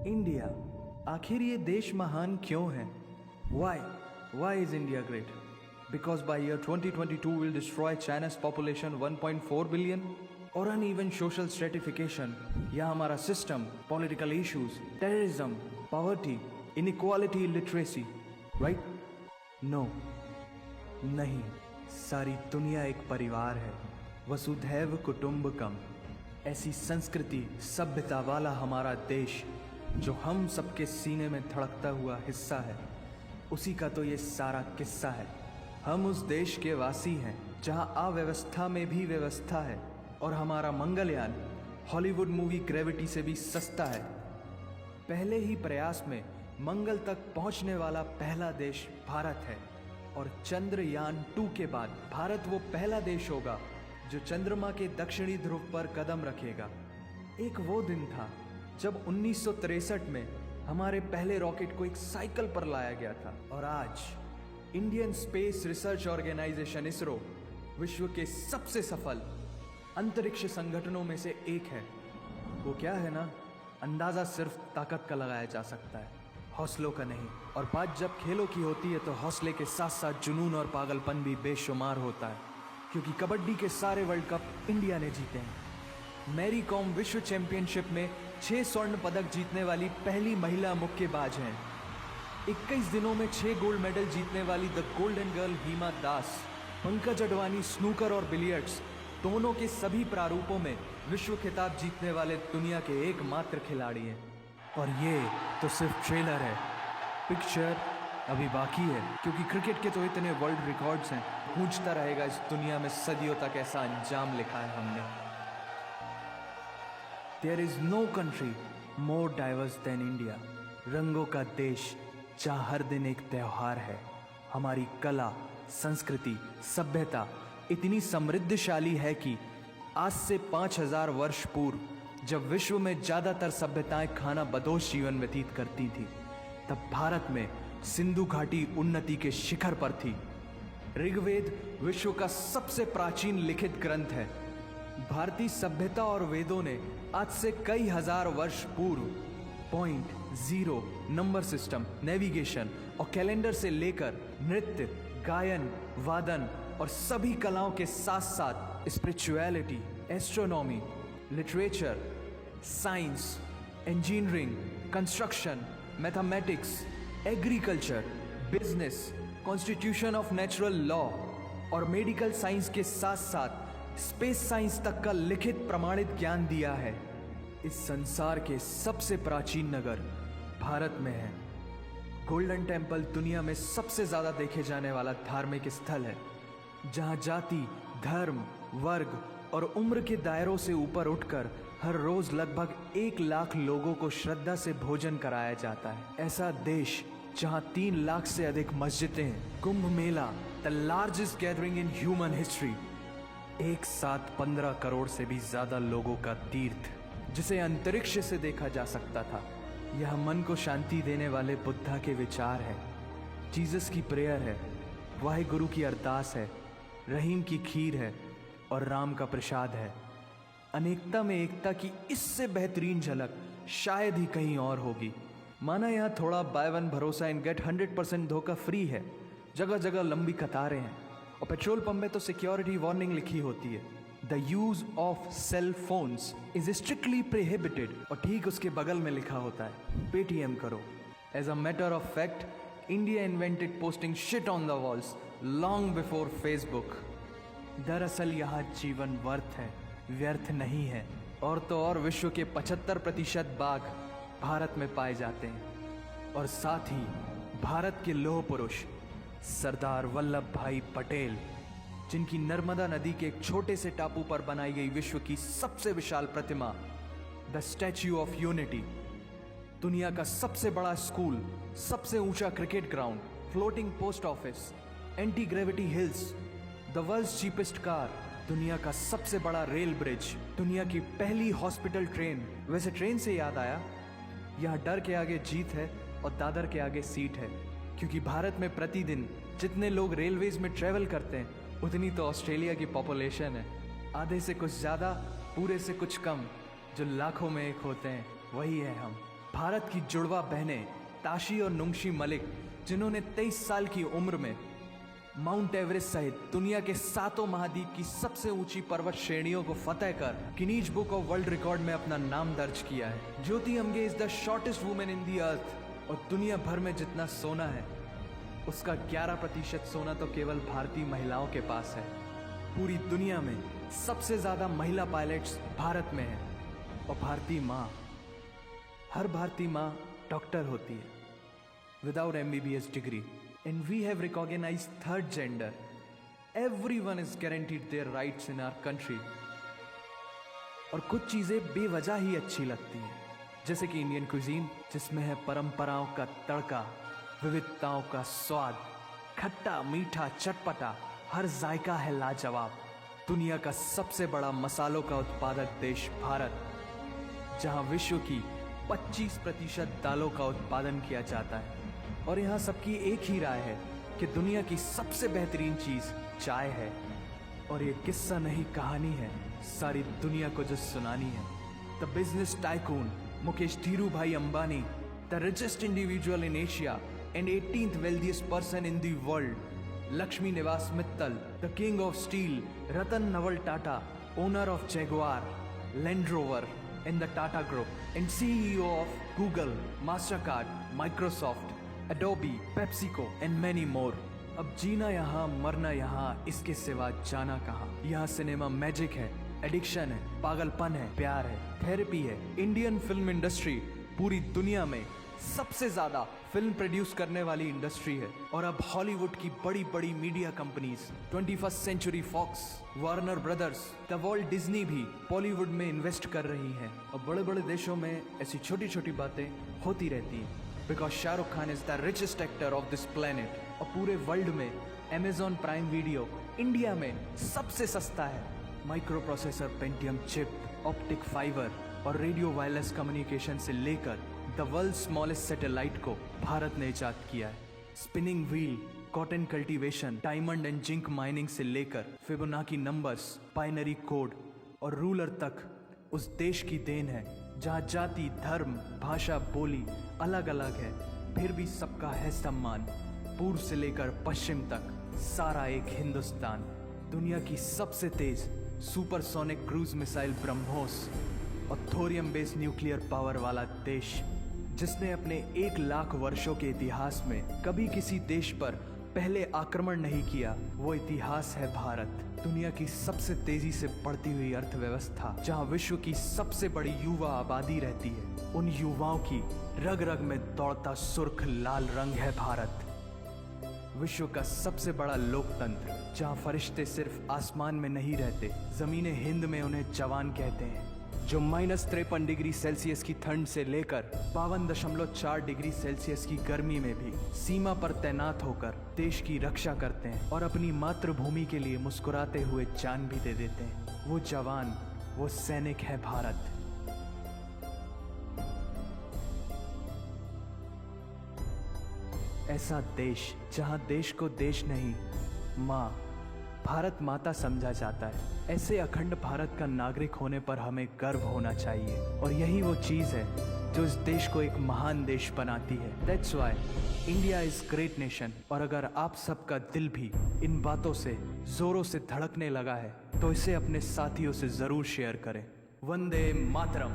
India, आखिर ये देश महान क्यों है? Why is India great? Because by year 2022 we'll destroy China's population 1.4 billion? Or uneven social stratification, या हमारा system, political issues, terrorism, poverty, inequality, illiteracy, right? No, नहीं, सारी दुनिया एक परिवार है, वसुधैव कुटुंबकम। ऐसी संस्कृति सभ्यता वाला हमारा देश जो हम सबके सीने में धड़कता हुआ हिस्सा है, उसी का तो ये सारा किस्सा है। हम उस देश के वासी हैं जहां अव्यवस्था में भी व्यवस्था है, और हमारा मंगलयान हॉलीवुड मूवी ग्रेविटी से भी सस्ता है। पहले ही प्रयास में मंगल तक पहुंचने वाला पहला देश भारत है, और चंद्रयान 2 के बाद भारत वो पहला देश होगा जो चंद्रमा के दक्षिणी ध्रुव पर कदम रखेगा। एक वो दिन था जब 1963 में हमारे पहले रॉकेट को एक साइकिल पर लाया गया था, और आज Indian space research organisation ISRO विश्व के सबसे सफल अंतरिक्ष संगठनों में से एक है। वो क्या है ना, अंदाजा सिर्फ ताकत का लगाया जा सकता है, हौसलों का नहीं। और बात जब खेलों की होती है तो हौसले के साथ साथ जुनून और पागलपन भी बेशुमार होता है, क्योंकि कबड्डी के सारे वर्ल्ड कप इंडिया ने जीते हैं। मैरी कॉम विश्व चैंपियनशिप में 6 स्वर्ण पदक जीतने वाली पहली महिला मुक्केबाज हैं। 21 दिनों में 6 गोल्ड मेडल जीतने वाली the golden girl Hima Das. Pankaj Advani snooker और बिलियर्ड्स दोनों के सभी प्रारूपों में विश्व खिताब जीतने वाले दुनिया के एकमात्र खिलाड़ी हैं। और ये तो सिर्फ ट्रेलर है, पिक्चर अभी बाकी है, क्योंकि क्रिकेट के तो इतने वर्ल्ड रिकॉर्ड्स हैं, गूंजता रहेगा इस दुनिया में सदियों तक ऐसा अंजाम लिखा है हमने। There is no country more diverse than India. रंगों का देश जहाँ हर दिन एक त्योहार है। हमारी कला, संस्कृति, सभ्यता इतनी समृद्धशाली है कि आज से 5000 वर्ष पूर्व जब विश्व में ज्यादातर सभ्यताएं खाना बदोश जीवन व्यतीत करती थी, तब भारत में सिंधु घाटी उन्नति के शिखर पर थी। ऋग्वेद विश्व का सबसे प्राचीन लिखित ग्रंथ है। भारतीय सभ्यता और वेदों ने आज से कई हजार वर्ष पूर्व point, zero, number system, navigation और कैलेंडर से लेकर नृत्य, गायन, वादन और सभी कलाओं के साथ साथ spirituality, astronomy, literature, science, engineering, construction, mathematics, agriculture, business, constitution of natural law और मेडिकल साइंस के साथ साथ स्पेस साइंस तक का लिखित प्रमाणित ज्ञान दिया है। इस संसार के सबसे प्राचीन नगर भारत में है। गोल्डन टेम्पल दुनिया में सबसे ज्यादा देखे जाने वाला धार्मिक स्थल है, जहां जाति, धर्म, वर्ग और उम्र के दायरों से ऊपर उठकर हर रोज लगभग 1 लाख लोगों को श्रद्धा से भोजन कराया जाता है। ऐसा देश जहां 3 लाख से अधिक मस्जिदें हैं। Kumbh Mela, the largest gathering in human history, एक साथ 15 करोड़ से भी ज्यादा लोगों का तीर्थ, जिसे अंतरिक्ष से देखा जा सकता था। यह मन को शांति देने वाले बुद्धा के विचार है, जीसस की प्रेयर है, वाहिगुरु की अरदास है, रहीम की खीर है और राम का प्रसाद है। अनेकता में एकता की इससे बेहतरीन झलक शायद ही कहीं और होगी। माना यहाँ थोड़ा बाय वन भरोसा एंड गेट 100% धोखा फ्री है, जगह जगह लंबी कतारें हैं, और पेट्रोल पंप में तो सिक्योरिटी वार्निंग लिखी होती है, the use of cell phones is strictly prohibited, और ठीक उसके बगल में लिखा होता है पेटीएम करो। As a matter of fact, India invented posting shit on the walls long before Facebook. दरअसल यहाँ जीवन वर्थ है, व्यर्थ नहीं है। और तो और विश्व के 75% बाघ भारत में पाए जाते हैं, और साथ ही भारत के लौह पुरुष सरदार वल्लभ भाई पटेल, जिनकी नर्मदा नदी के एक छोटे से टापू पर बनाई गई विश्व की सबसे विशाल प्रतिमा, द स्टैच्यू ऑफ यूनिटी, दुनिया का सबसे बड़ा स्कूल, सबसे ऊंचा cricket ground, floating post office, anti gravity hills, the world's cheapest car, दुनिया का सबसे बड़ा रेल ब्रिज, दुनिया की पहली हॉस्पिटल ट्रेन। वैसे ट्रेन से याद आया, यहाँ डर के आगे जीत है और दादर के आगे सीट है, क्योंकि भारत में प्रतिदिन जितने लोग रेलवेज में ट्रेवल करते हैं उतनी तो ऑस्ट्रेलिया की पॉपुलेशन है। आधे से कुछ ज़्यादा, पूरे से कुछ कम, जो लाखों में एक होते हैं, वही है हम। भारत की जुड़वा बहनें ताशी और नुंगशी मलिक, जिन्होंने 23 साल की उम्र में माउंट एवरेस्ट सहित दुनिया के 7 महाद्वीप की सबसे ऊंची पर्वत श्रेणियों को फतेह कर Guinness Book of World Record में अपना नाम दर्ज किया है। Jyoti Amge is the shortest women in the earth. और दुनिया भर में जितना सोना है उसका 11% सोना तो केवल भारतीय महिलाओं के पास है। पूरी दुनिया में सबसे ज्यादा महिला पायलट्स भारत में है। और भारतीय माँ, हर भारतीय माँ डॉक्टर होती है without MBBS degree. And we have recognized third gender. Everyone is guaranteed their rights in our country. और कुछ चीजें बेवजह ही अच्छी लगती हैं, जैसे कि इंडियन क्विजीन, जिसमें है परंपराओं का तड़का, विविधताओं का स्वाद, खट्टा मीठा चटपटा, हर जायका है लाजवाब। दुनिया का सबसे बड़ा मसालों का उत्पादक देश भारत, जहां विश्व की 25% दालों का उत्पादन किया जाता है। और यहाँ सबकी एक ही राय है कि दुनिया की सबसे बेहतरीन चीज चाय है। और ये किस्सा नहीं कहानी है, सारी दुनिया को जो सुनानी है। The business tycoon Mukesh Dhirubhai Ambani, the richest individual in Asia and 18th wealthiest person in the world, Lakshmi Niwas Mittal, the king of steel Ratan Naval Tata, owner of Jaguar, Land Rover in the Tata Group, and CEO of Google, Mastercard, Microsoft, Adobe, PepsiCo, and many more. अब जीना यहाँ मरना यहाँ, इसके सिवा जाना कहाँ। यहाँ cinema magic है, एडिक्शन है, पागलपन है, प्यार है, थेरेपी है। इंडियन फिल्म इंडस्ट्री पूरी दुनिया में सबसे ज्यादा फिल्म प्रोड्यूस करने वाली इंडस्ट्री है। और अब हॉलीवुड की बड़ी बड़ी media companies, 21st century Fox, Warner Brothers, the Walt Disney भी बॉलीवुड में इन्वेस्ट कर रही हैं। और बड़े बड़े देशों में ऐसी छोटी छोटी बातें होती रहती हैं, because Shahrukh Khan is the richest actor of this planet. और पूरे वर्ल्ड में अमेजॉन प्राइम वीडियो इंडिया में सबसे सस्ता है। Micro processor, Pentium chip, optic fibre और रेडियो वायरलेस कम्युनिकेशन से लेकर द वर्ल्ड स्मॉलेस्ट सैटेलाइट को भारत ने इजाद किया है। Spinning wheel, cotton cultivation, diamond and zinc mining से लेकर फिबोनाची नंबर्स, बाइनरी कोड और रूलर तक उस देश की देन है, जहाँ जाति, धर्म, भाषा, बोली अलग अलग है, फिर भी सबका है सम्मान। पूर्व से लेकर पश्चिम तक सारा एक हिंदुस्तान। दुनिया की सबसे तेज सुपरसोनिक क्रूज मिसाइल ब्रह्मोस और थोरियम बेस्ड न्यूक्लियर पावर वाला देश, जिसने अपने 1 लाख वर्षों के इतिहास में कभी किसी देश पर पहले आक्रमण नहीं किया, वो इतिहास है भारत। दुनिया की सबसे तेजी से बढ़ती हुई अर्थव्यवस्था, जहां विश्व की सबसे बड़ी युवा आबादी रहती है, उन युवाओं की रग रग में दौड़ता सुर्ख लाल रंग है भारत। विश्व का सबसे बड़ा लोकतंत्र, जहां फरिश्ते सिर्फ आसमान में नहीं रहते, जमीने हिंद में उन्हें जवान कहते हैं, जो -53 डिग्री सेल्सियस की ठंड से लेकर 52.4 डिग्री सेल्सियस की गर्मी में भी सीमा पर तैनात होकर देश की रक्षा करते हैं और अपनी मातृभूमि के लिए मुस्कुराते हुए जान भी दे देते हैं। वो जवान, वो सैनिक है भारत। ऐसा देश जहां देश को देश नहीं, माँ, भारत माता समझा जाता है। ऐसे अखंड भारत का नागरिक होने पर हमें गर्व होना चाहिए। और यही वो चीज है जो इस देश को एक महान देश बनाती है। That's why India is great nation. और अगर आप सबका दिल भी इन बातों से जोरों से धड़कने लगा है, तो इसे अपने साथियों से जरूर शेयर करें। वंदे मातरम।